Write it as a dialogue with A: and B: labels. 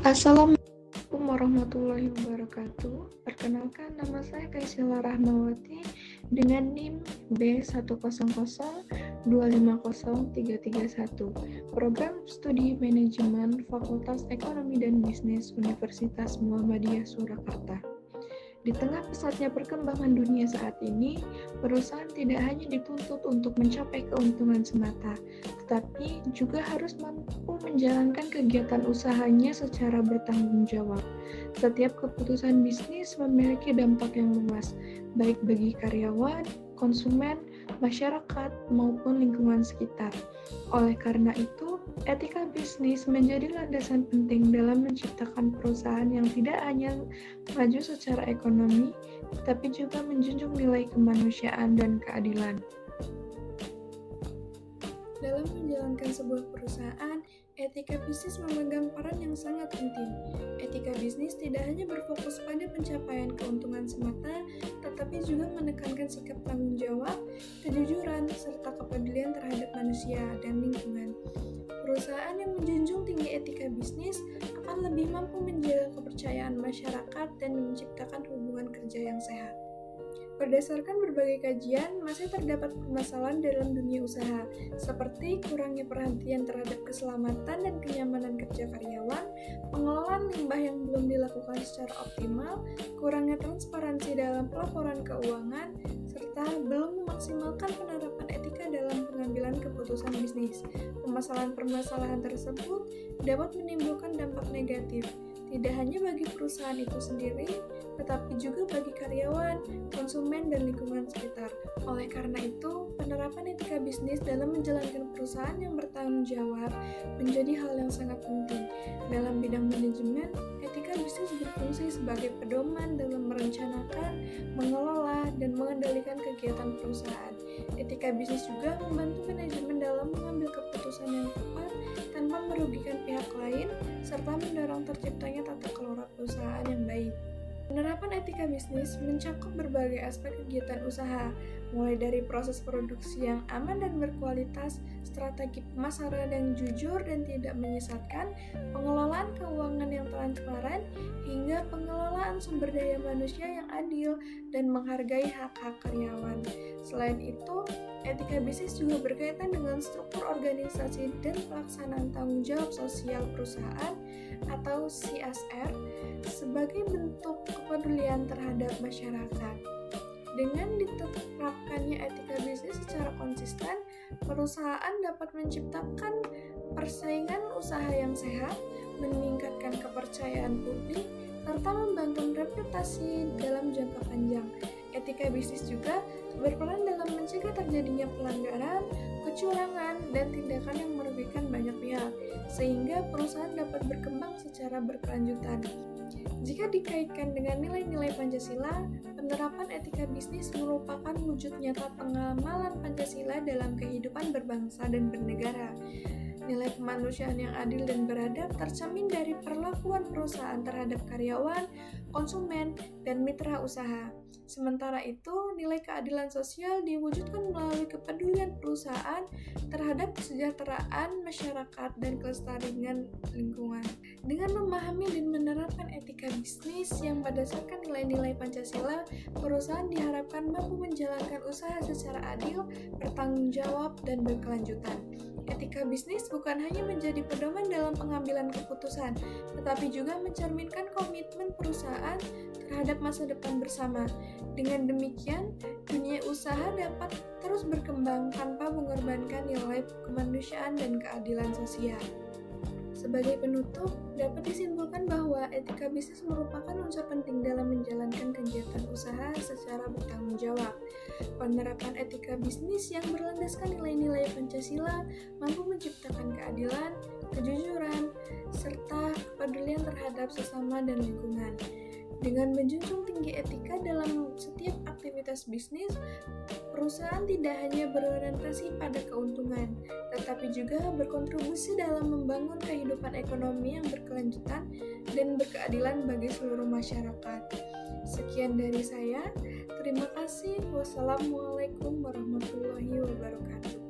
A: Assalamualaikum warahmatullahi wabarakatuh. Perkenalkan, nama saya Kaisila Rahmawati dengan NIM B100250331, Program Studi Manajemen Fakultas Ekonomi dan Bisnis Universitas Muhammadiyah Surakarta. Di tengah pesatnya perkembangan dunia saat ini, perusahaan tidak hanya dituntut untuk mencapai keuntungan semata, tetapi juga harus mampu menjalankan kegiatan usahanya secara bertanggung jawab. Setiap keputusan bisnis memiliki dampak yang luas, baik bagi karyawan, konsumen, masyarakat, maupun lingkungan sekitar. Oleh karena itu, etika bisnis menjadi landasan penting dalam menciptakan perusahaan yang tidak hanya maju secara ekonomi, tapi juga menjunjung nilai kemanusiaan dan keadilan.
B: Dalam menjalankan sebuah perusahaan, etika bisnis memegang peran yang sangat penting. Etika bisnis tidak hanya berfokus pada pencapaian keuntungan semata, tetapi juga menekankan sikap tanggung jawab, kejujuran, serta kepedulian terhadap manusia dan lingkungan. Perusahaan yang menjunjung tinggi etika bisnis akan lebih mampu menjaga kepercayaan masyarakat dan menciptakan hubungan kerja yang sehat. Berdasarkan berbagai kajian, masih terdapat permasalahan dalam dunia usaha, seperti kurangnya perhatian terhadap keselamatan dan kenyamanan kerja karyawan, pengelolaan limbah yang belum dilakukan secara optimal, kurangnya transparansi dalam pelaporan keuangan, serta belum memaksimalkan penerapan etika dalam pengambilan keputusan bisnis. Permasalahan-permasalahan tersebut dapat menimbulkan dampak negatif, tidak hanya bagi perusahaan itu sendiri, tetapi juga bagi karyawan, konsumen, dan lingkungan sekitar. Oleh karena itu, penerapan etika bisnis dalam menjalankan perusahaan yang bertanggung jawab menjadi hal yang sangat penting. Dalam bidang manajemen, etika bisnis berfungsi sebagai pedoman dalam merencanakan, mengelola, dan mengendalikan kegiatan perusahaan. Etika bisnis juga membantu manajemen dalam mengambil keputusan yang tepat tanpa merugikan pihak lain, serta mendorong terciptanya tata kelola perusahaan yang baik. Penerapan etika bisnis mencakup berbagai aspek kegiatan usaha, mulai dari proses produksi yang aman dan berkualitas, strategi pemasaran yang jujur dan tidak menyesatkan, pengelolaan keuangan yang transparan, hingga pengelolaan sumber daya manusia yang adil dan menghargai hak-hak karyawan. Selain itu, etika bisnis juga berkaitan dengan struktur organisasi dan pelaksanaan tanggung jawab sosial perusahaan atau CSR sebagai bentuk kepedulian terhadap masyarakat. Dengan diterapkannya etika bisnis secara konsisten, perusahaan dapat menciptakan persaingan usaha yang sehat, meningkatkan kepercayaan publik, serta membangun reputasi dalam jangka panjang. Etika bisnis juga berperan dalam mencegah terjadinya pelanggaran, kecurangan, dan tindakan yang merugikan banyak pihak, sehingga perusahaan dapat berkembang secara berkelanjutan. Jika dikaitkan dengan nilai-nilai Pancasila, penerapan etika bisnis merupakan wujud nyata pengamalan Pancasila dalam kehidupan berbangsa dan bernegara. Nilai kemanusiaan yang adil dan beradab tercermin dari perlakuan perusahaan terhadap karyawan, konsumen, dan mitra usaha. Sementara itu, nilai keadilan sosial diwujudkan melalui kepedulian perusahaan terhadap kesejahteraan masyarakat dan kelestarian lingkungan. Dengan memahami dan menerapkan etika bisnis yang berdasarkan nilai-nilai Pancasila, perusahaan diharapkan mampu menjalankan usaha secara adil, bertanggung jawab, dan berkelanjutan. Etika bisnis bukan hanya menjadi pedoman dalam pengambilan keputusan, tetapi juga mencerminkan komitmen perusahaan terhadap masa depan bersama. Dengan demikian, dunia usaha dapat terus berkembang tanpa mengorbankan nilai kemanusiaan dan keadilan sosial. Sebagai penutup, dapat disimpulkan bahwa etika bisnis merupakan unsur penting dalam menjalankan kegiatan usaha secara bertanggung jawab. Penerapan etika bisnis yang berlandaskan nilai-nilai Pancasila mampu menciptakan keadilan, kejujuran, serta kepedulian terhadap sesama dan lingkungan. Dengan menjunjung tinggi etika dalam setiap aktivitas bisnis, perusahaan tidak hanya berorientasi pada keuntungan, tetapi juga berkontribusi dalam membangun kehidupan ekonomi yang berkelanjutan dan berkeadilan bagi seluruh masyarakat. Sekian dari saya, terima kasih. Wassalamualaikum warahmatullahi wabarakatuh.